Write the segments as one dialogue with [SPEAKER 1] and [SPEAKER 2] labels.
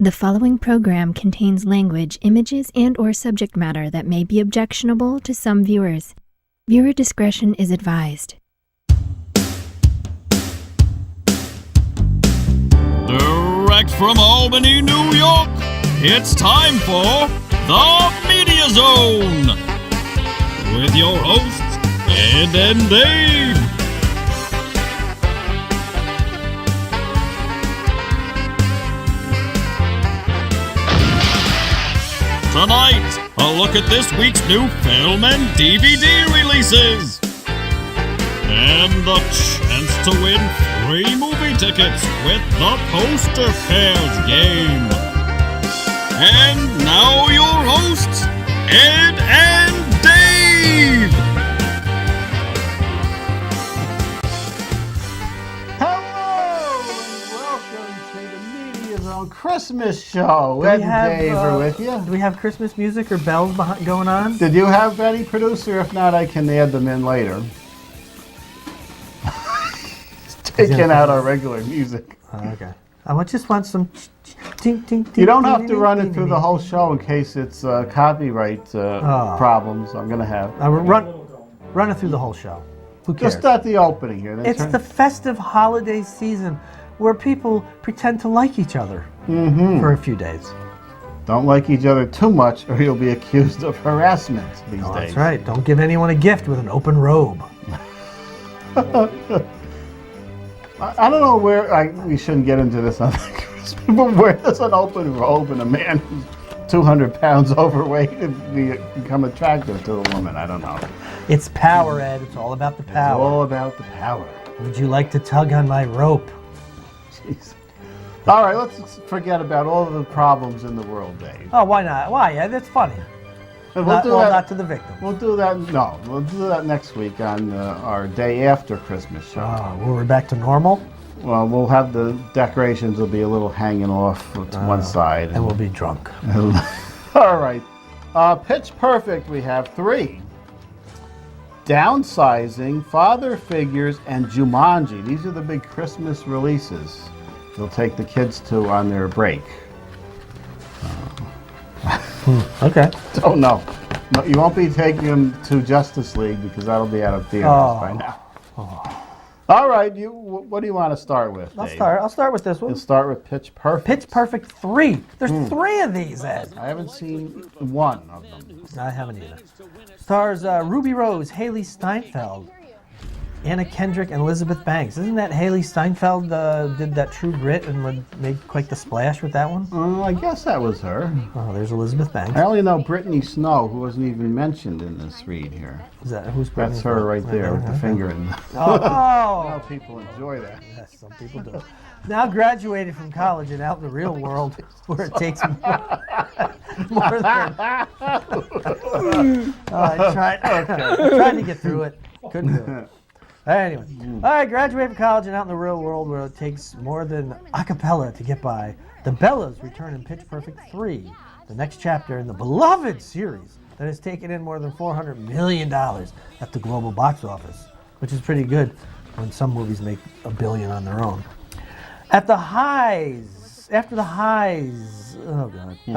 [SPEAKER 1] The following program contains language, images, and/or subject matter that may be objectionable to some viewers. Viewer discretion is advised.
[SPEAKER 2] Direct from Albany, New York, it's time for The Media Zone with your hosts, Ed and Dave. Tonight, a look at this week's new film and DVD releases. And the chance to win free movie tickets with the Poster Pairs game. And now your hosts, Ed and Dave.
[SPEAKER 3] Christmas show. Ed and Dave are with you.
[SPEAKER 4] Do we have Christmas music or bells going on?
[SPEAKER 3] Did you have any producer? If not, I can add them in later. Taking out our regular music.
[SPEAKER 4] Okay. I just want some.
[SPEAKER 3] You don't have to run it through the whole show in case it's copyright problems. I'm gonna have.
[SPEAKER 4] Run it through the whole show. Who cares?
[SPEAKER 3] Just at the opening here.
[SPEAKER 4] It's the festive holiday season where people pretend to like each other for a few days.
[SPEAKER 3] Don't like each other too much or you'll be accused of harassment these days.
[SPEAKER 4] That's right. Don't give anyone a gift with an open robe.
[SPEAKER 3] I don't know where, we shouldn't get into this on Christmas, but where does an open robe and a man who's 200 pounds overweight become attractive to a woman? I don't know.
[SPEAKER 4] It's power, Ed. It's all about the power.
[SPEAKER 3] It's all about the power.
[SPEAKER 4] Would you like to tug on my rope?
[SPEAKER 3] Jeez. All right, let's forget about all of the problems in the world, Dave.
[SPEAKER 4] Oh, why not? Why? Yeah, that's funny. Not to the victim.
[SPEAKER 3] We'll do that. No, we'll do that next week on our day after Christmas show.
[SPEAKER 4] Oh, we're back to normal?
[SPEAKER 3] Well, we'll have the decorations will be a little hanging off to one side.
[SPEAKER 4] And we'll be drunk.
[SPEAKER 3] All right. Pitch Perfect, we have 3. Downsizing, Father Figures, and Jumanji. These are the big Christmas releases you'll take the kids to on their break.
[SPEAKER 4] Okay.
[SPEAKER 3] Don't know. No, you won't be taking them to Justice League because that'll be out of theaters by now. All right. What do you want to start with, Dave?
[SPEAKER 4] I'll start with this one.
[SPEAKER 3] You'll start with Pitch Perfect.
[SPEAKER 4] Pitch Perfect 3. There's 3 of these, Ed.
[SPEAKER 3] I haven't seen one of them.
[SPEAKER 4] I haven't either. Stars Ruby Rose, Haley Steinfeld, Anna Kendrick, and Elizabeth Banks. Isn't that Haley Steinfeld did that True Grit and made quite the splash with that one?
[SPEAKER 3] I guess that was her.
[SPEAKER 4] Oh, there's Elizabeth Banks.
[SPEAKER 3] I only know Brittany Snow, who wasn't even mentioned in this read here.
[SPEAKER 4] Who's Brittany?
[SPEAKER 3] That's her right there with the finger in the...
[SPEAKER 4] Oh!
[SPEAKER 3] People enjoy that.
[SPEAKER 4] Yes, some people do. Now graduated from college and out in the real world where it takes more than... I tried to get through it. Couldn't do it. Anyway, all right, graduate from college and out in the real world where it takes more than a cappella to get by. The Bellas return in Pitch Perfect 3, the next chapter in the beloved series that has taken in more than $400 million at the global box office, which is pretty good when some movies make $1 billion on their own. After the highs of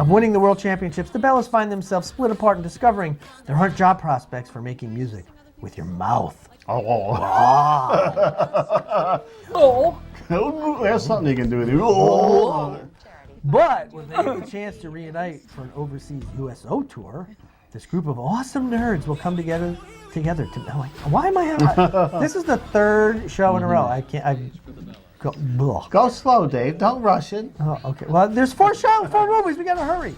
[SPEAKER 4] winning the world championships, the Bellas find themselves split apart and discovering there aren't job prospects for making music with your mouth.
[SPEAKER 3] There's something you can do with you.
[SPEAKER 4] But when they get the chance to reunite for an overseas USO tour, this group of awesome nerds will come together to. I'm like, why am I? This is the 3rd show in a row. I can't.
[SPEAKER 3] Go slow, Dave. Don't rush it.
[SPEAKER 4] Oh, okay. Well, there's 4 movies. We gotta hurry.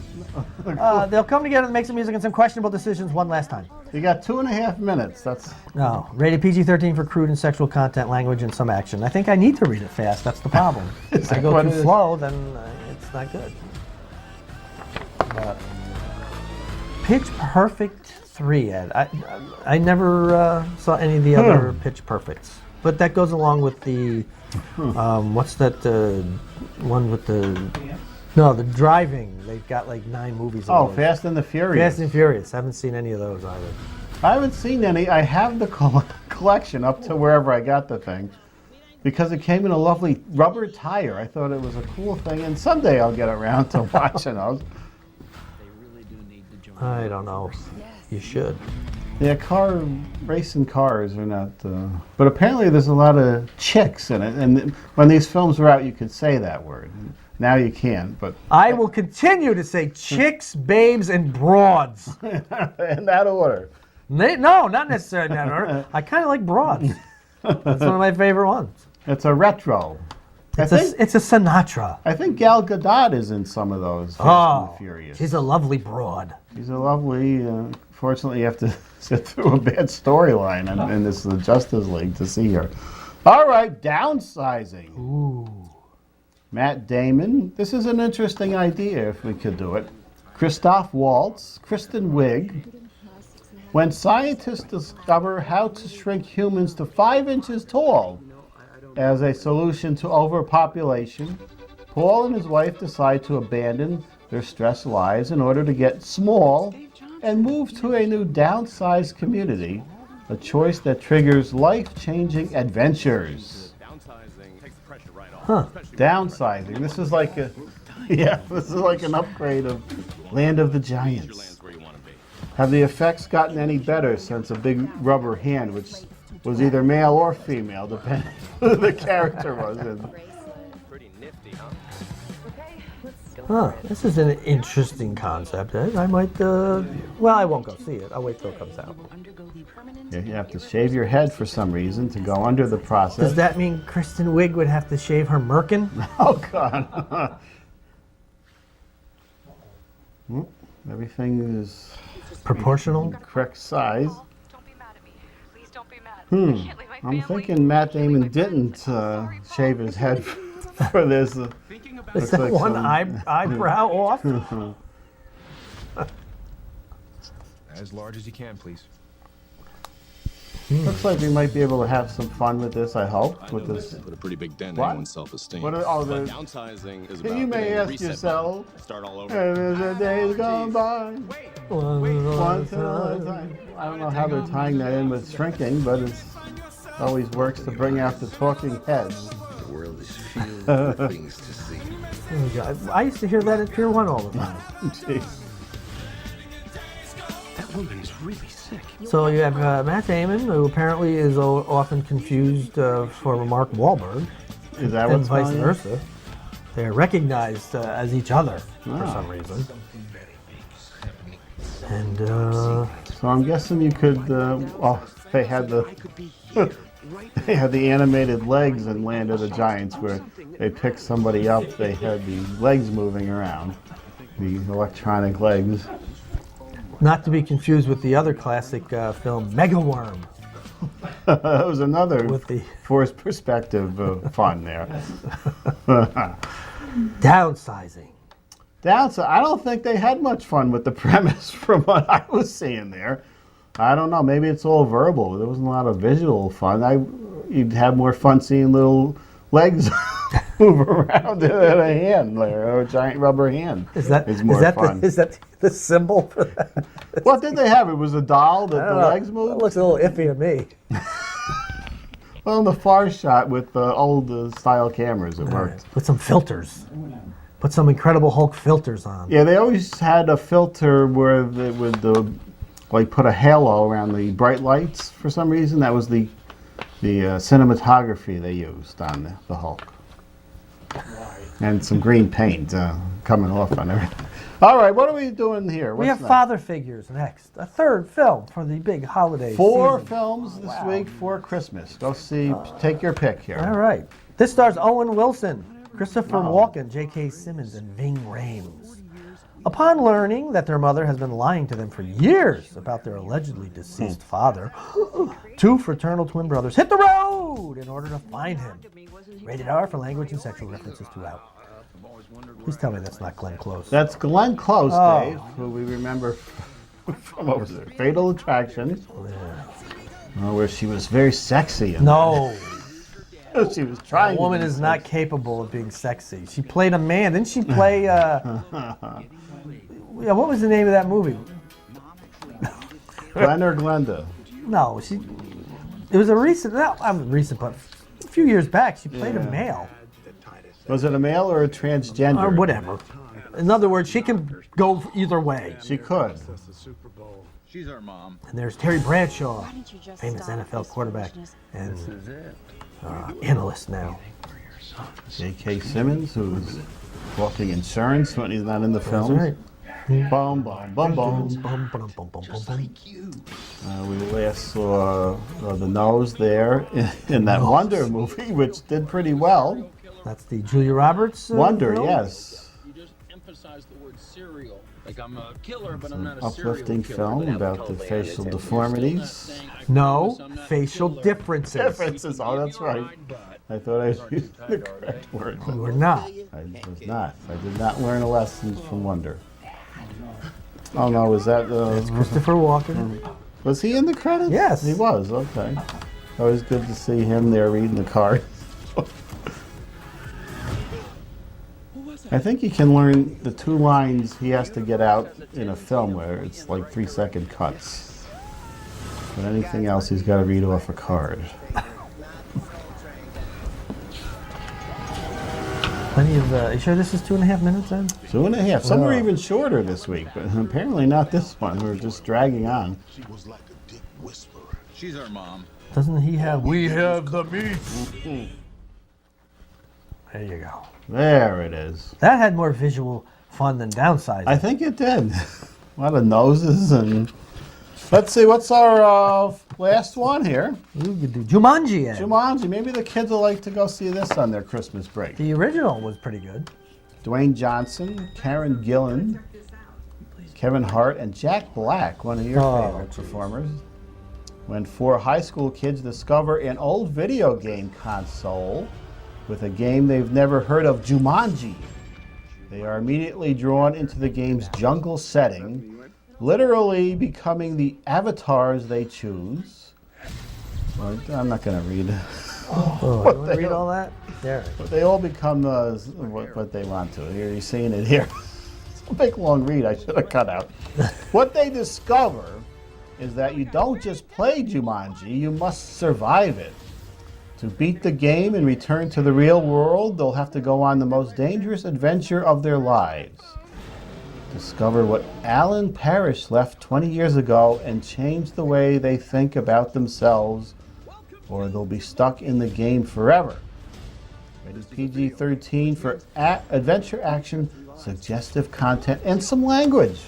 [SPEAKER 4] They'll come together and make some music and some questionable decisions one last time.
[SPEAKER 3] You got 2.5 minutes. That's
[SPEAKER 4] rated PG-13 for crude and sexual content, language, and some action. I think I need to read it fast. That's the problem. If I go too slow, then it's not good. Pitch Perfect 3, Ed. I never saw any of the other Pitch Perfects, but that goes along with the. What's that one with the driving? They've got like 9 movies.
[SPEAKER 3] Fast and the Furious.
[SPEAKER 4] Fast and Furious. Haven't seen any of those either.
[SPEAKER 3] I haven't seen any. I have the collection up to wherever I got the thing. because it came in a lovely rubber tire. I thought it was a cool thing, and someday I'll get around to watching those.
[SPEAKER 4] I don't know. You should.
[SPEAKER 3] Yeah, racing cars are not. But apparently, there's a lot of chicks in it, and when these films were out, you could say that word. Now you can't. But
[SPEAKER 4] I will continue to say chicks, babes, and broads.
[SPEAKER 3] in that order.
[SPEAKER 4] No, not necessarily in that order. I kind of like broads. That's one of my favorite ones.
[SPEAKER 3] It's a retro.
[SPEAKER 4] It's a Sinatra.
[SPEAKER 3] I think Gal Gadot is in some of those Fast and Furious.
[SPEAKER 4] She's a lovely broad.
[SPEAKER 3] She's a lovely. Fortunately, you have to sit through a bad storyline in this Justice League to see her. All right, downsizing.
[SPEAKER 4] Ooh.
[SPEAKER 3] Matt Damon. This is an interesting idea if we could do it. Christoph Waltz, Kristen Wiig. When scientists discover how to shrink humans to 5 inches tall as a solution to overpopulation, Paul and his wife decide to abandon their stressed lives in order to get small and move to a new downsized community, a choice that triggers life-changing adventures.
[SPEAKER 4] Huh.
[SPEAKER 3] Downsizing. This is like an upgrade of Land of the Giants. Have the effects gotten any better since a big rubber hand, which was either male or female, depending who the character was?
[SPEAKER 4] Huh. This is an interesting concept. I might, I won't go see it. I'll wait till it comes out.
[SPEAKER 3] Yeah, you have to shave your head for some reason to go under the process.
[SPEAKER 4] Does that mean Kristen Wiig would have to shave her merkin?
[SPEAKER 3] Oh, God. Everything is
[SPEAKER 4] proportional,
[SPEAKER 3] correct size.
[SPEAKER 5] Don't be mad at me. Please don't be mad. I can't leave my
[SPEAKER 3] I'm
[SPEAKER 5] family.
[SPEAKER 3] thinking Matt Damon didn't shave his head for this.
[SPEAKER 4] Is that like one eyebrow off?
[SPEAKER 6] As large as you can, please.
[SPEAKER 3] Looks like we might be able to have some fun with this, I hope. With this.
[SPEAKER 7] Put a pretty big dent in
[SPEAKER 3] What?
[SPEAKER 7] anyone's self-esteem.
[SPEAKER 3] But
[SPEAKER 7] downsizing is about
[SPEAKER 3] you may
[SPEAKER 7] getting a
[SPEAKER 3] ask
[SPEAKER 7] reset
[SPEAKER 3] yourself,
[SPEAKER 7] button. Start all over.
[SPEAKER 3] and as the days go by, one at a time. I don't know how they're tying that in with shrinking, but it always works to bring out the talking heads.
[SPEAKER 8] The world is filled with things to see.
[SPEAKER 4] Oh, God. I used to hear that at Pier 1 all the time.
[SPEAKER 3] Jeez.
[SPEAKER 8] That woman is really sick.
[SPEAKER 4] So you have Matt Damon, who apparently is often confused for Mark Wahlberg,
[SPEAKER 3] Is that
[SPEAKER 4] and
[SPEAKER 3] what's
[SPEAKER 4] vice
[SPEAKER 3] going on?
[SPEAKER 4] versa. They're recognized as each other for
[SPEAKER 3] Ah.
[SPEAKER 4] some reason. And
[SPEAKER 3] So I'm guessing you could. They had the they had the animated legs in Land of the Giants, where they picked somebody up. They had the legs moving around, the electronic legs.
[SPEAKER 4] not to be confused with the other classic film, Mega Worm.
[SPEAKER 3] That was another
[SPEAKER 4] With the-
[SPEAKER 3] forced perspective fun there.
[SPEAKER 4] Downsizing.
[SPEAKER 3] Downside, I don't think they had much fun with the premise from what I was seeing there. I don't know. Maybe it's all verbal. There wasn't a lot of visual fun. You'd have more fun seeing little legs move around in a hand there, or a giant rubber hand.
[SPEAKER 4] Is that
[SPEAKER 3] fun.
[SPEAKER 4] is that the symbol for that?
[SPEAKER 3] What did they have? It was a doll that
[SPEAKER 4] I
[SPEAKER 3] the
[SPEAKER 4] don't know.
[SPEAKER 3] legs
[SPEAKER 4] That
[SPEAKER 3] moved?
[SPEAKER 4] looks a little iffy to me.
[SPEAKER 3] Well, in the far shot with the old style cameras, it worked.
[SPEAKER 4] With some filters. Put some Incredible Hulk filters on.
[SPEAKER 3] Yeah, they always had a filter where they would put a halo around the bright lights for some reason. That was the cinematography they used on the Hulk. And some green paint coming off on everything. All right, what are we doing here?
[SPEAKER 4] We
[SPEAKER 3] What's
[SPEAKER 4] have
[SPEAKER 3] next?
[SPEAKER 4] Father Figures next. A third film for the big holiday
[SPEAKER 3] 4
[SPEAKER 4] season.
[SPEAKER 3] films this week for Christmas. Go see, take your pick here.
[SPEAKER 4] All right. This stars Owen Wilson, Christopher Walken, J.K. Simmons, and Ving Rhames. Upon learning that their mother has been lying to them for years about their allegedly deceased father, 2 fraternal twin brothers hit the road in order to find him. Rated R for language and sexual references throughout. Please tell me that's not Glenn Close.
[SPEAKER 3] That's Glenn Close,
[SPEAKER 4] Oh.
[SPEAKER 3] Dave, who we remember from, what was it, Fatal Attraction, where she was very sexy.
[SPEAKER 4] No,
[SPEAKER 3] She was trying
[SPEAKER 4] a
[SPEAKER 3] to
[SPEAKER 4] woman
[SPEAKER 3] be
[SPEAKER 4] is not capable of being sexy. She played a man. Didn't she play, what was the name of that movie?
[SPEAKER 3] Glenn or Glenda?
[SPEAKER 4] No, it was a recent, but a few few years back, she played a male.
[SPEAKER 3] Was it a male or a transgender?
[SPEAKER 4] Or whatever. In other words, she can go either way.
[SPEAKER 3] She could.
[SPEAKER 6] She's our mom.
[SPEAKER 4] And there's Terry Bradshaw, famous NFL quarterback and analyst now.
[SPEAKER 3] J.K. Simmons, who's walking insurance when he's not in the film.
[SPEAKER 4] That's right.
[SPEAKER 3] Bum, bum, bum, bum. We last saw the nose there in that Wonder movie, which did pretty well.
[SPEAKER 4] That's the Julia Roberts
[SPEAKER 3] Wonder,
[SPEAKER 4] film?
[SPEAKER 3] yes.
[SPEAKER 9] You just emphasize the word serial. Like I'm a killer, but
[SPEAKER 3] It's
[SPEAKER 9] I'm
[SPEAKER 3] an
[SPEAKER 9] not a serial
[SPEAKER 3] uplifting
[SPEAKER 9] killer.
[SPEAKER 3] film about the facial deformities.
[SPEAKER 4] No, facial differences.
[SPEAKER 3] Differences, oh, that's right. I thought I used the correct word.
[SPEAKER 4] You are not.
[SPEAKER 3] I was not. I did not learn a lesson from Wonder. Oh no, was that
[SPEAKER 4] Christopher Walken.
[SPEAKER 3] Was he in the credits?
[SPEAKER 4] Yes.
[SPEAKER 3] He was, okay. Always good to see him there reading the card. I think you can learn the 2 lines he has to get out in a film where it's like 3-second cuts. But anything else he's got to read off a card.
[SPEAKER 4] Plenty of. You sure this is 2.5 minutes then?
[SPEAKER 3] 2.5. Some were
[SPEAKER 4] Wow.
[SPEAKER 3] even shorter this week, but apparently not this one. We're just dragging on.
[SPEAKER 8] She was like a dick whisperer.
[SPEAKER 6] She's our mom.
[SPEAKER 4] Doesn't he have? We have the meat. There you go.
[SPEAKER 3] There it is.
[SPEAKER 4] That had more visual fun than downsizing.
[SPEAKER 3] I think it did. A lot of noses and... Let's see, what's our last one here?
[SPEAKER 4] You could do Jumanji. Ed.
[SPEAKER 3] Jumanji. Maybe the kids will like to go see this on their Christmas break.
[SPEAKER 4] The original was pretty good.
[SPEAKER 3] Dwayne Johnson, Karen Gillan, Kevin Hart, and Jack Black, one of your favorite performers. When 4 high school kids discover an old video game console with a game they've never heard of, Jumanji, they are immediately drawn into the game's jungle setting, literally becoming the avatars they choose. Well, I'm not going to read.
[SPEAKER 4] Oh, you want to read all that? There.
[SPEAKER 3] But they all become what they want to. Here, you're seeing it here. It's a big long read I should have cut out. What they discover is that you don't just play Jumanji, you must survive it. To beat the game and return to the real world, they'll have to go on the most dangerous adventure of their lives. Discover what Alan Parrish left 20 years ago and change the way they think about themselves, or they'll be stuck in the game forever. Rated PG-13 for adventure action, suggestive content, and some language.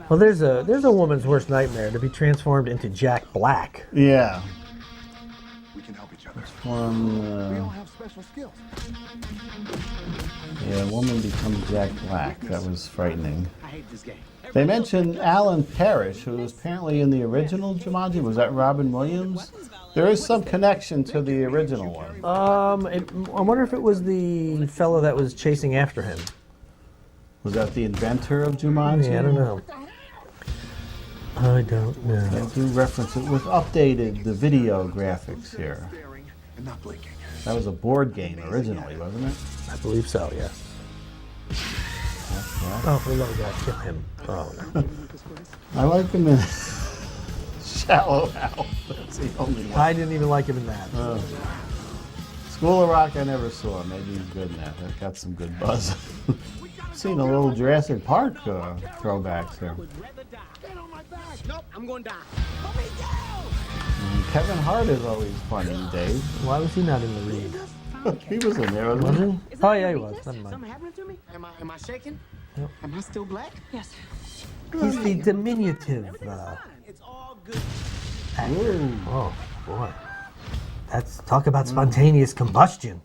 [SPEAKER 4] Well, there's a woman's worst nightmare to be transformed into Jack Black.
[SPEAKER 3] Yeah.
[SPEAKER 8] We can help each other.
[SPEAKER 3] We all
[SPEAKER 8] have special skills.
[SPEAKER 3] Yeah, a woman becomes Jack Black. That was frightening.
[SPEAKER 8] I hate this game.
[SPEAKER 3] They mentioned Alan Parrish, who was apparently in the original Jumanji. Was that Robin Williams? There is some connection to the original one.
[SPEAKER 4] I wonder if it was the fellow that was chasing after him.
[SPEAKER 3] Was that the inventor of Jumanji?
[SPEAKER 4] Yeah, I don't know. I don't know.
[SPEAKER 3] They do reference it with updated the video graphics here.
[SPEAKER 8] And not blinking.
[SPEAKER 3] That was a board game originally, wasn't it?
[SPEAKER 4] I believe so, yes. Oh, for the love of God, kill him. Oh, no.
[SPEAKER 3] I like him in Shallow Hal. That's the only one.
[SPEAKER 4] I didn't even like him in that.
[SPEAKER 3] School of Rock, I never saw. Maybe he's good in that. That got some good buzz. Seen a little Jurassic Park throwbacks there.
[SPEAKER 8] Nope, I'm going to die.
[SPEAKER 3] And Kevin Hart is always funny, Dave.
[SPEAKER 4] Why was he not in the read?
[SPEAKER 3] He was in there,
[SPEAKER 4] Was
[SPEAKER 3] wasn't
[SPEAKER 4] he? Oh, yeah, he was. Never mind.
[SPEAKER 8] Something happening to me? Am I shaking?
[SPEAKER 4] Yep.
[SPEAKER 8] Am I still black?
[SPEAKER 5] Yes.
[SPEAKER 4] He's the diminutive.
[SPEAKER 8] It's all good.
[SPEAKER 3] Ooh.
[SPEAKER 4] Oh, boy. That's talk about spontaneous combustion.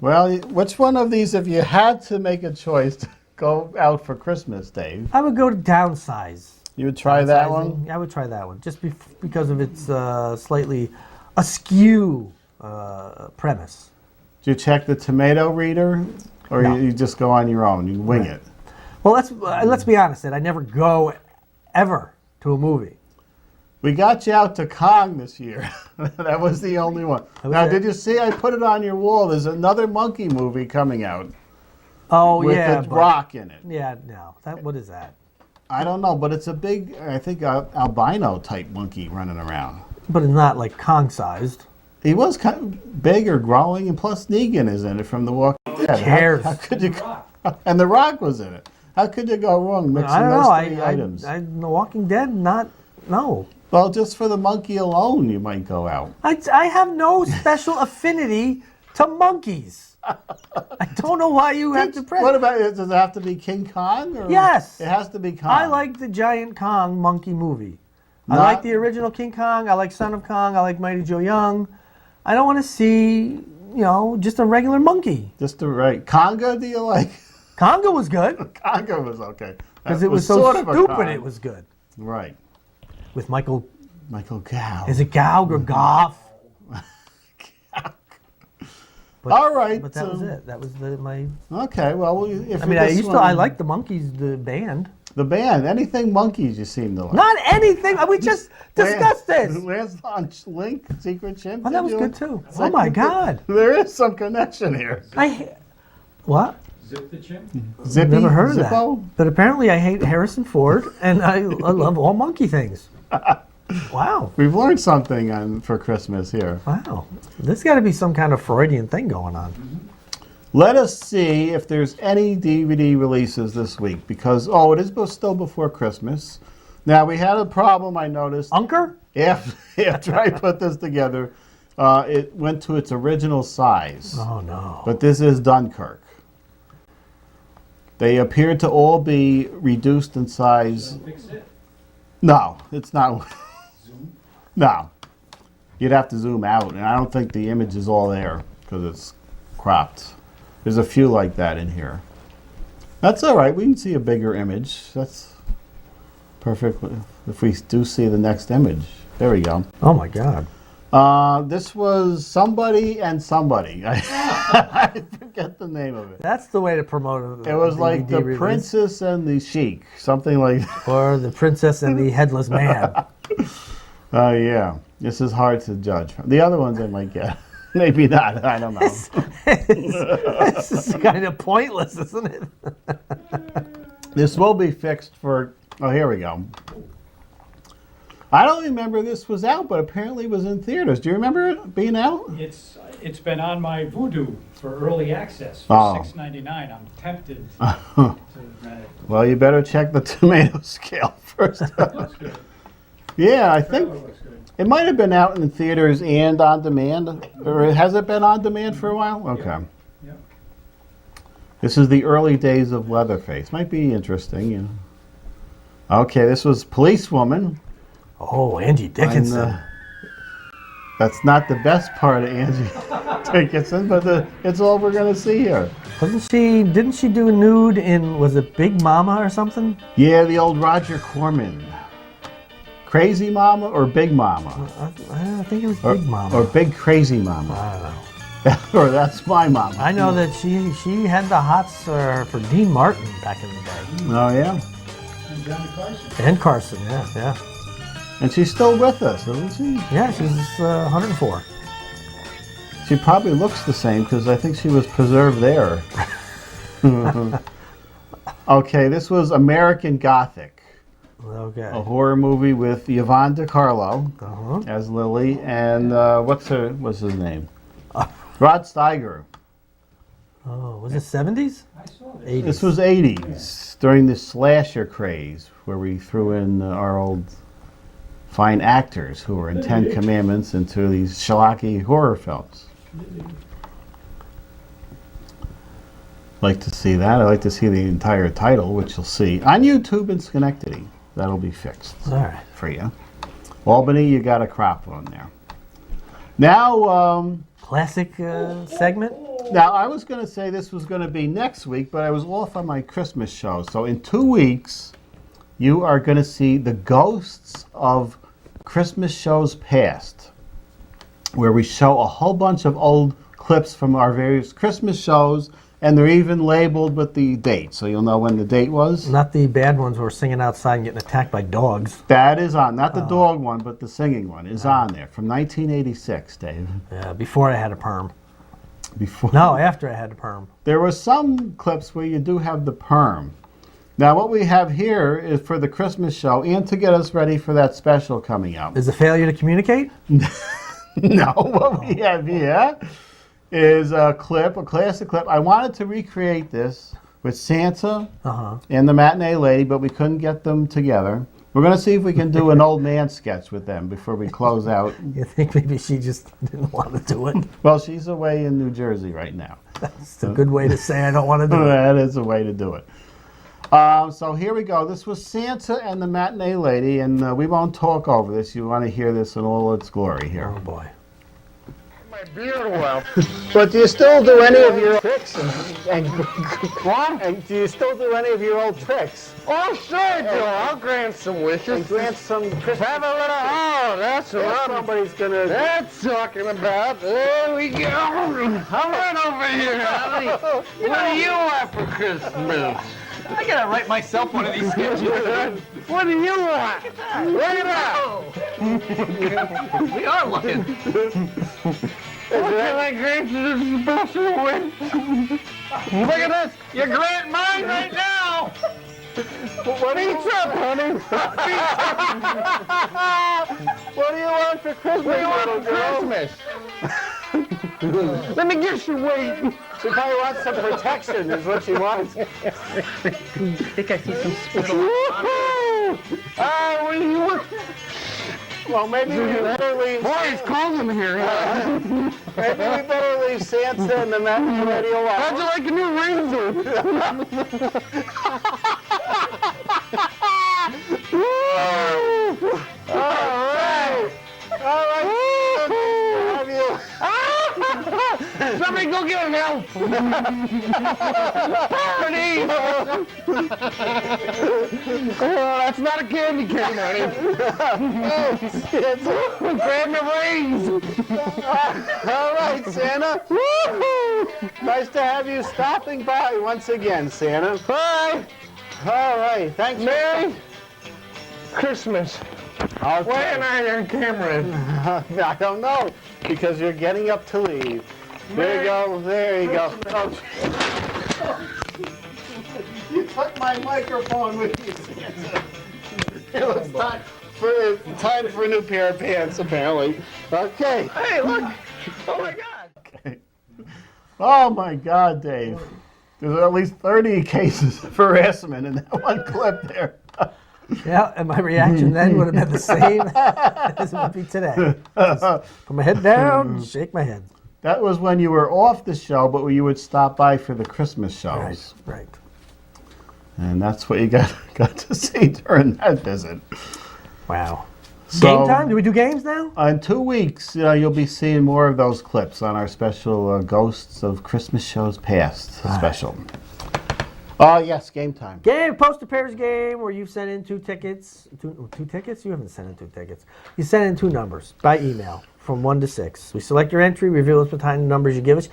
[SPEAKER 3] Well, which one of these, if you had to make a choice to go out for Christmas, Dave,
[SPEAKER 4] I would go to downsize.
[SPEAKER 3] you would try that
[SPEAKER 4] Downsizing.
[SPEAKER 3] one?
[SPEAKER 4] I would try that one, just because of its slightly askew premise.
[SPEAKER 3] Do you check the tomato reader, or
[SPEAKER 4] No.
[SPEAKER 3] you just go on your own? You wing it.
[SPEAKER 4] Well, let's be honest, Ed. I never go ever to a movie.
[SPEAKER 3] We got you out to Kong this year. That was the only one.
[SPEAKER 4] was
[SPEAKER 3] Now,
[SPEAKER 4] it.
[SPEAKER 3] did you see? I put it on your wall. There's another monkey movie coming out
[SPEAKER 4] Oh
[SPEAKER 3] with
[SPEAKER 4] yeah,
[SPEAKER 3] the
[SPEAKER 4] but-
[SPEAKER 3] rock in it.
[SPEAKER 4] Yeah, no. What is that?
[SPEAKER 3] I don't know, but it's a big, I think, albino type monkey running around.
[SPEAKER 4] But it's not like Kong sized.
[SPEAKER 3] He was kind of big or growing, and plus Negan is in it from The Walking Dead.
[SPEAKER 4] cares?
[SPEAKER 3] How could you? And The Rock was in it. How could you go wrong mixing
[SPEAKER 4] I don't
[SPEAKER 3] those
[SPEAKER 4] know.
[SPEAKER 3] three items?
[SPEAKER 4] The Walking Dead, no.
[SPEAKER 3] Well, just for the monkey alone, you might go out.
[SPEAKER 4] I have no special affinity to monkeys. I don't know why you have to press.
[SPEAKER 3] What about it? Does it have to be King Kong? Or
[SPEAKER 4] Yes.
[SPEAKER 3] It has to be Kong.
[SPEAKER 4] I like the Giant Kong monkey movie. I
[SPEAKER 3] Not-
[SPEAKER 4] like the original King Kong. I like Son of Kong. I like Mighty Joe Young. I don't want to see, just a regular monkey.
[SPEAKER 3] Just the right. Conga, do you like?
[SPEAKER 4] Conga was good
[SPEAKER 3] Conga was okay.
[SPEAKER 4] because
[SPEAKER 3] That
[SPEAKER 4] it was so
[SPEAKER 3] sort of a
[SPEAKER 4] stupid.
[SPEAKER 3] Kong.
[SPEAKER 4] It was good
[SPEAKER 3] Right.
[SPEAKER 4] with Michael.
[SPEAKER 3] Gow.
[SPEAKER 4] Is it Gao or Goff? But,
[SPEAKER 3] All right.
[SPEAKER 4] But that was it. That was my.
[SPEAKER 3] Okay. Well, if
[SPEAKER 4] I mean, I liked the Monkees, the band.
[SPEAKER 3] the band. Anything monkeys you seem to like.
[SPEAKER 4] Not anything. We just discussed this.
[SPEAKER 3] Last launch Link, Secret Chimp.
[SPEAKER 4] Oh, that
[SPEAKER 3] did
[SPEAKER 4] was
[SPEAKER 3] you-
[SPEAKER 4] good too. Oh my God.
[SPEAKER 3] There is some connection here.
[SPEAKER 4] What?
[SPEAKER 9] Zip the chimp?
[SPEAKER 3] Zippy,
[SPEAKER 4] Never heard of
[SPEAKER 3] Zippo?
[SPEAKER 4] that. But apparently, I hate Harrison Ford, and I love all monkey things. Wow.
[SPEAKER 3] We've learned something for Christmas here.
[SPEAKER 4] Wow. There's got to be some kind of Freudian thing going on.
[SPEAKER 3] Let us see if there's any DVD releases this week because, it is still before Christmas. Now, we had a problem, I noticed.
[SPEAKER 4] Unker?
[SPEAKER 3] After I put this together, it went to its original size.
[SPEAKER 4] Oh, no.
[SPEAKER 3] But this is Dunkirk. They appear to all be reduced in size.
[SPEAKER 9] Fix it.
[SPEAKER 3] No, it's not. No. You'd have to zoom out, and I don't think the image is all there because it's cropped. There's a few like that in here. That's all right. We can see a bigger image. That's perfect if we do see the next image. There we go.
[SPEAKER 4] Oh, my God.
[SPEAKER 3] This was Somebody and Somebody. I forget the name of it.
[SPEAKER 4] That's the way to promote it.
[SPEAKER 3] It was like The Princess and the Sheik, something like that.
[SPEAKER 4] Or The Princess and the Headless Man.
[SPEAKER 3] Yeah. This is hard to judge. The other ones I might get. Maybe not. I don't know.
[SPEAKER 4] This is kind of pointless, isn't it?
[SPEAKER 3] This will be fixed for... Oh, here we go. I don't remember this was out, but apparently it was in theaters. Do you remember it being out?
[SPEAKER 10] It's been on my Vudu for early access for $6.99. I'm tempted to.
[SPEAKER 3] Well, you better check the tomato scale first.
[SPEAKER 10] Looks good.
[SPEAKER 3] Yeah, I think
[SPEAKER 10] Looks good.
[SPEAKER 3] it might have been out in theaters and on demand. Or has it been on demand for a while? Okay.
[SPEAKER 10] Yeah.
[SPEAKER 3] This is the early days of Leatherface. Might be interesting. Yeah. Okay, this was Policewoman.
[SPEAKER 4] Oh, Angie Dickinson.
[SPEAKER 3] That's not the best part of Angie Dickinson, but it's all we're going to see here.
[SPEAKER 4] Didn't she do a nude in, was it Big Mama or something?
[SPEAKER 3] Yeah, the old Roger Corman. Crazy Mama or Big Mama?
[SPEAKER 4] I think it was Big Mama.
[SPEAKER 3] Or Big Crazy Mama.
[SPEAKER 4] I don't know.
[SPEAKER 3] Or That's My Mama.
[SPEAKER 4] I know that she had the hots for Dean Martin back in the day.
[SPEAKER 3] Oh, yeah.
[SPEAKER 10] And Johnny Carson.
[SPEAKER 4] And Carson, yeah.
[SPEAKER 3] And she's still with us, isn't she?
[SPEAKER 4] Yeah, she's 104.
[SPEAKER 3] She probably looks the same because I think she was preserved there. Okay, this was American Gothic.
[SPEAKER 4] Okay.
[SPEAKER 3] A horror movie with Yvonne DiCarlo as Lily and what's his name? Rod Steiger.
[SPEAKER 4] Oh, was it 70s?
[SPEAKER 10] I saw this.
[SPEAKER 4] 80s.
[SPEAKER 3] This was 80s during the slasher craze where we threw in our old fine actors who were in 10 Commandments into these schlocky horror films. Like to see that. I like to see the entire title, which you'll see on YouTube in Schenectady. That'll be fixed
[SPEAKER 4] All right.
[SPEAKER 3] for you. Albany, you got a crop on there. Now,
[SPEAKER 4] Classic segment?
[SPEAKER 3] Now, I was going to say this was going to be next week, but I was off on my Christmas show. So in 2 weeks, you are going to see the ghosts of Christmas shows past, where we show a whole bunch of old clips from our various Christmas shows, and they're even labeled with the date, so you'll know when the date was.
[SPEAKER 4] Not the bad ones who are singing outside and getting attacked by dogs.
[SPEAKER 3] That is on. Not the dog one, but the singing one is on there from 1986, Dave.
[SPEAKER 4] Yeah, before I had a perm.
[SPEAKER 3] Before.
[SPEAKER 4] No, after I had a perm.
[SPEAKER 3] There were some clips where you do have the perm. Now, what we have here is for the Christmas show and to get us ready for that special coming up.
[SPEAKER 4] Is a failure to communicate?
[SPEAKER 3] No, what we have here is a classic clip. I wanted to recreate this with Santa and the matinee lady, but we couldn't get them together. We're going to see if we can do an old man sketch with them before we close out.
[SPEAKER 4] You think maybe she just didn't want to do it?
[SPEAKER 3] Well, she's away in New Jersey right now.
[SPEAKER 4] That's a good way to say I don't want to do it.
[SPEAKER 3] That is a way to do it. So here we go. This was Santa and the matinee lady, and we won't talk over this. You want to hear this in all its glory here.
[SPEAKER 4] Oh, boy.
[SPEAKER 8] My beard well.
[SPEAKER 3] But do you still do any of your tricks? And do you still do any of your old tricks?
[SPEAKER 8] Oh, sure, Joe. I'll grant some wishes.
[SPEAKER 3] And grant some Christmas.
[SPEAKER 8] Have a little. Oh, that's what
[SPEAKER 3] Somebody's gonna.
[SPEAKER 8] That's talking about. There we go. Come on over here, honey. What do you want for Christmas?
[SPEAKER 9] I gotta write myself one of these sketches.
[SPEAKER 8] What do you want? Look at that.
[SPEAKER 9] We are looking.
[SPEAKER 8] What can I grant you this special wish? Look at this. You're granting mine right now.
[SPEAKER 3] What do you
[SPEAKER 8] up, honey?
[SPEAKER 3] What do you want for Christmas,
[SPEAKER 8] What do you want
[SPEAKER 3] little
[SPEAKER 8] for
[SPEAKER 3] girl?
[SPEAKER 8] Christmas? Let me guess your weight.
[SPEAKER 3] She probably wants some protection, is what she wants.
[SPEAKER 9] I think I see some spittle.
[SPEAKER 8] What do you want?
[SPEAKER 3] Well, maybe we better leave.
[SPEAKER 8] Boy, it's cold in here.
[SPEAKER 3] Maybe we better leave Santa and the matinee lady
[SPEAKER 8] How'd you
[SPEAKER 3] alone.
[SPEAKER 8] like a new razor?
[SPEAKER 3] All right. Have you?
[SPEAKER 8] Somebody go get an elf. Party. That's not a candy cane, honey. Grab the rings.
[SPEAKER 3] All right, Santa. Nice to have you stopping by once again, Santa.
[SPEAKER 8] Bye.
[SPEAKER 3] All right, thanks.
[SPEAKER 8] Merry Christmas.
[SPEAKER 3] Okay.
[SPEAKER 8] When are your cameras?
[SPEAKER 3] I don't know, because you're getting up to leave. There you go, there you go. You took my microphone with you, Santa. It was time for a new pair of pants, apparently. Okay.
[SPEAKER 8] Hey, look. Oh, my God.
[SPEAKER 3] Okay. Oh, my God, Dave. There's at least 30 cases of harassment in that one clip there.
[SPEAKER 4] Yeah, and my reaction then would have been the same as it would be today. Just put my head down, shake my head.
[SPEAKER 3] That was when you were off the show, but you would stop by for the Christmas shows.
[SPEAKER 4] Right.
[SPEAKER 3] And that's what you got to see during that visit.
[SPEAKER 4] Wow.
[SPEAKER 3] So,
[SPEAKER 4] Game time? Do we do games now?
[SPEAKER 3] In 2 weeks, you'll be seeing more of those clips on our special Ghosts of Christmas Shows Past special. Yes, game time.
[SPEAKER 4] Game, poster pairs game, where you've sent in two tickets. Two tickets? You haven't sent in 2 tickets. You sent in 2 numbers by email from 1 to 6. We select your entry, reveal us behind the numbers you give us.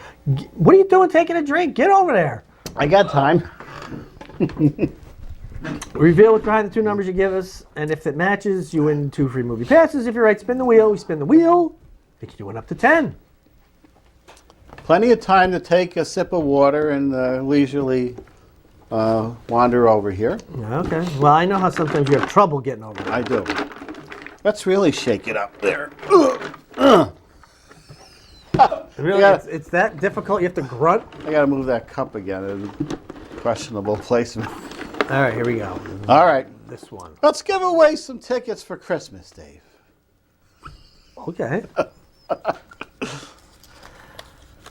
[SPEAKER 4] What are you doing taking a drink? Get over there.
[SPEAKER 3] I got time.
[SPEAKER 4] Reveal what's behind the 2 numbers you give us, and if it matches, you win 2 free movie passes. If you're right, spin the wheel. We spin the wheel. We can do 1 up to 10.
[SPEAKER 3] Plenty of time to take a sip of water and leisurely wander over here.
[SPEAKER 4] Okay. Well, I know how sometimes you have trouble getting over there.
[SPEAKER 3] I do. Let's really shake it up there.
[SPEAKER 4] Really,
[SPEAKER 3] Yeah.
[SPEAKER 4] it's that difficult? You have to grunt?
[SPEAKER 3] I got to move that cup again. Questionable placement.
[SPEAKER 4] All right, here we go.
[SPEAKER 3] All right.
[SPEAKER 4] This one.
[SPEAKER 3] Let's give away some tickets for Christmas, Dave.
[SPEAKER 4] Okay.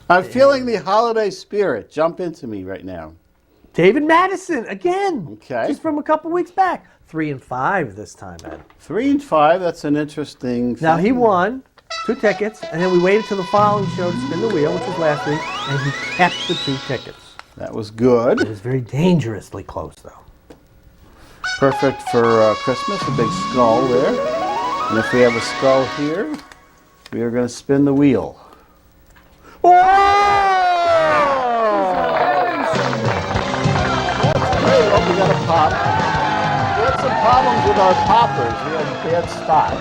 [SPEAKER 3] I'm feeling the holiday spirit jump into me right now.
[SPEAKER 4] David Madison, again.
[SPEAKER 3] Okay.
[SPEAKER 4] Just from a couple weeks back. 3 and 5 this time, Ed.
[SPEAKER 3] 3 and 5, that's an interesting
[SPEAKER 4] Now, he
[SPEAKER 3] thing.
[SPEAKER 4] won 2 tickets, and then we waited till the following show to spin the wheel, which was last week, and he kept the 2 tickets.
[SPEAKER 3] That was good.
[SPEAKER 4] It was very dangerously close, though.
[SPEAKER 3] Perfect for Christmas, a big skull there. And if we have a skull here, we are going to spin the wheel. Oh! Hey, oh, we got a pop. We had some problems with our poppers. We had a bad spot.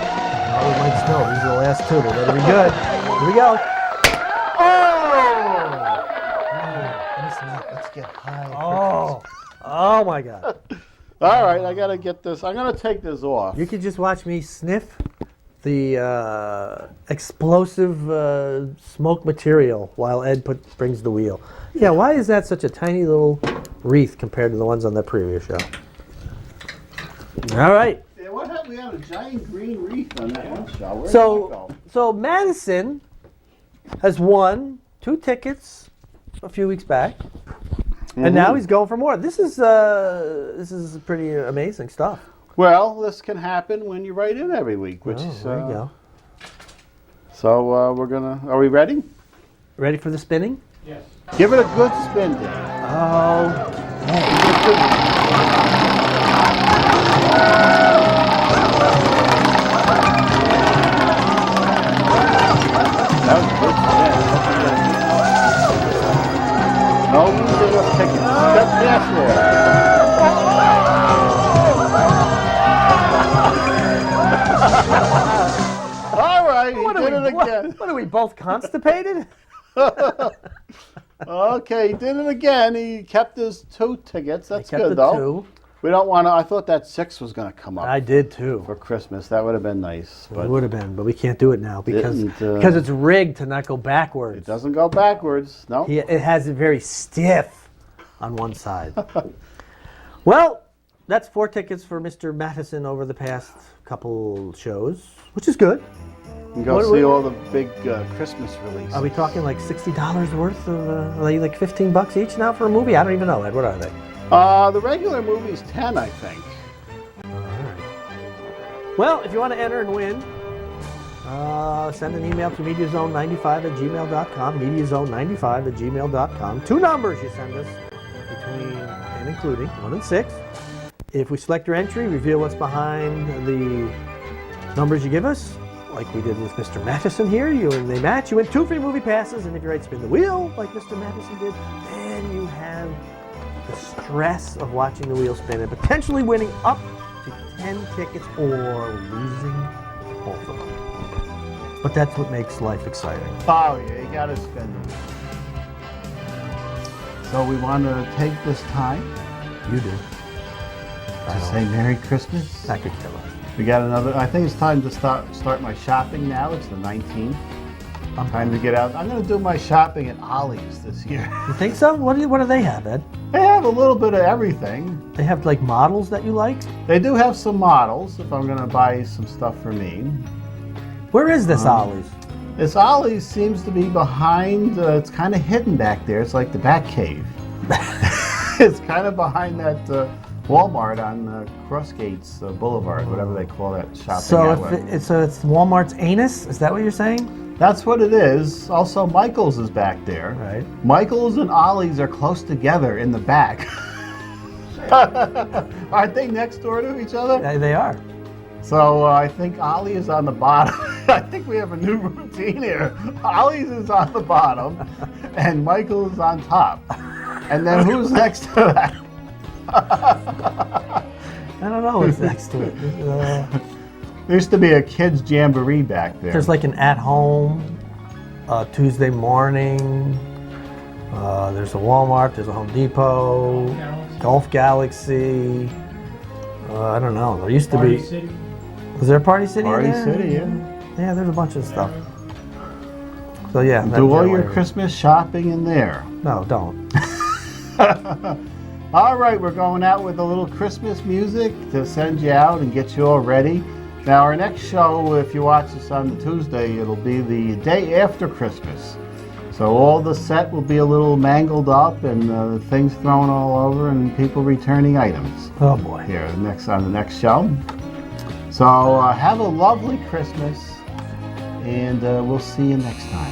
[SPEAKER 4] Oh, we might still. These are the last 2. They better be good. Here we go.
[SPEAKER 3] Let's get high.
[SPEAKER 4] Oh my God.
[SPEAKER 3] All right, I got to get this. I'm going to take this off.
[SPEAKER 4] You could just watch me sniff the explosive smoke material while Ed brings the wheel. Yeah, why is that such a tiny little wreath compared to the ones on that previous show? All right.
[SPEAKER 3] Yeah, what happened? We had a giant green wreath on that one show. Where did that go?
[SPEAKER 4] So Madison has won 2 tickets a few weeks back, and now he's going for more. This is pretty amazing stuff.
[SPEAKER 3] Well, this can happen when you write in every week, which is.
[SPEAKER 4] There you go.
[SPEAKER 3] So we're gonna. Are we ready?
[SPEAKER 4] Ready for the spinning?
[SPEAKER 10] Yes.
[SPEAKER 3] Give it a good spin, Dave.
[SPEAKER 4] Oh.
[SPEAKER 3] That was a good spin. No using of tickets. Cut past there. All right, he did it again.
[SPEAKER 4] What are we, both constipated?
[SPEAKER 3] Okay, he did it again. He kept his 2 tickets. That's
[SPEAKER 4] kept
[SPEAKER 3] good,
[SPEAKER 4] the
[SPEAKER 3] though.
[SPEAKER 4] 2.
[SPEAKER 3] We don't want to. I thought that 6 was going to come up.
[SPEAKER 4] I did too.
[SPEAKER 3] For Christmas. That would have been nice.
[SPEAKER 4] It
[SPEAKER 3] But
[SPEAKER 4] would have been, but we can't do it now because it's rigged to not go backwards.
[SPEAKER 3] It doesn't go backwards. No.
[SPEAKER 4] It has it very stiff on one side. Well, that's 4 tickets for Mr. Matheson over the past couple shows, which is good.
[SPEAKER 3] You can go see all the big Christmas releases.
[SPEAKER 4] Are we talking like $60 worth of, are they like $15 each now for a movie? I don't even know, Ed. What are they?
[SPEAKER 3] The regular movie's 10, I think.
[SPEAKER 4] Well, if you want to enter and win, send an email to mediazone95@gmail.com, mediazone95@gmail.com. 2 numbers you send us, between and including 1 and 6. If we select your entry, reveal what's behind the numbers you give us, like we did with Mr. Matheson here. And they match. You win 2 free movie passes, and if you write spin the wheel, like Mr. Matheson did, then you have the stress of watching the wheel spin and potentially winning up to 10 tickets or losing both of them. But that's what makes life exciting.
[SPEAKER 3] Oh, yeah, you got to spend it. So we want to take this time.
[SPEAKER 4] You do.
[SPEAKER 3] To say Merry Christmas.
[SPEAKER 4] I could care less.
[SPEAKER 3] We got another. I think it's time to start my shopping now. It's the 19th. Time to get out. I'm going to do my shopping at Ollie's this year.
[SPEAKER 4] You think so? What do they have, Ed?
[SPEAKER 3] They have a little bit of everything.
[SPEAKER 4] They have like models that you like?
[SPEAKER 3] They do have some models if I'm going to buy some stuff for me.
[SPEAKER 4] Where is this Ollie's?
[SPEAKER 3] This Ollie's seems to be behind, it's kind of hidden back there. It's like the Bat Cave. It's kind of behind that Walmart on Crossgates Boulevard, whatever they call that shopping
[SPEAKER 4] So
[SPEAKER 3] outlet.
[SPEAKER 4] it's Walmart's anus? Is that what you're saying?
[SPEAKER 3] That's what it is. Also, Michael's is back there.
[SPEAKER 4] Right.
[SPEAKER 3] Michael's and Ollie's are close together in the back. Aren't they next door to each other?
[SPEAKER 4] Yeah, they are.
[SPEAKER 3] So I think Ollie is on the bottom. I think we have a new routine here. Ollie's is on the bottom, and Michael is on top. And then who's next to that?
[SPEAKER 4] I don't know what's next to it.
[SPEAKER 3] There used to be a kids' jamboree back there.
[SPEAKER 4] There's like an at-home Tuesday morning. There's a Walmart. There's a Home Depot. Golf Galaxy. I don't know. There used to
[SPEAKER 10] Party
[SPEAKER 4] be.
[SPEAKER 10] City.
[SPEAKER 4] Was there a Party City?
[SPEAKER 3] Party
[SPEAKER 4] in there?
[SPEAKER 3] City, yeah.
[SPEAKER 4] Yeah, there's a bunch of stuff. So yeah.
[SPEAKER 3] Do all your Christmas shopping in there.
[SPEAKER 4] No, don't.
[SPEAKER 3] All right, we're going out with a little Christmas music to send you out and get you all ready. Now, our next show, if you watch this on the Tuesday, it'll be the day after Christmas. So all the set will be a little mangled up and things thrown all over and people returning items.
[SPEAKER 4] Oh boy.
[SPEAKER 3] Here, on the next show. So have a lovely Christmas and we'll see you next time.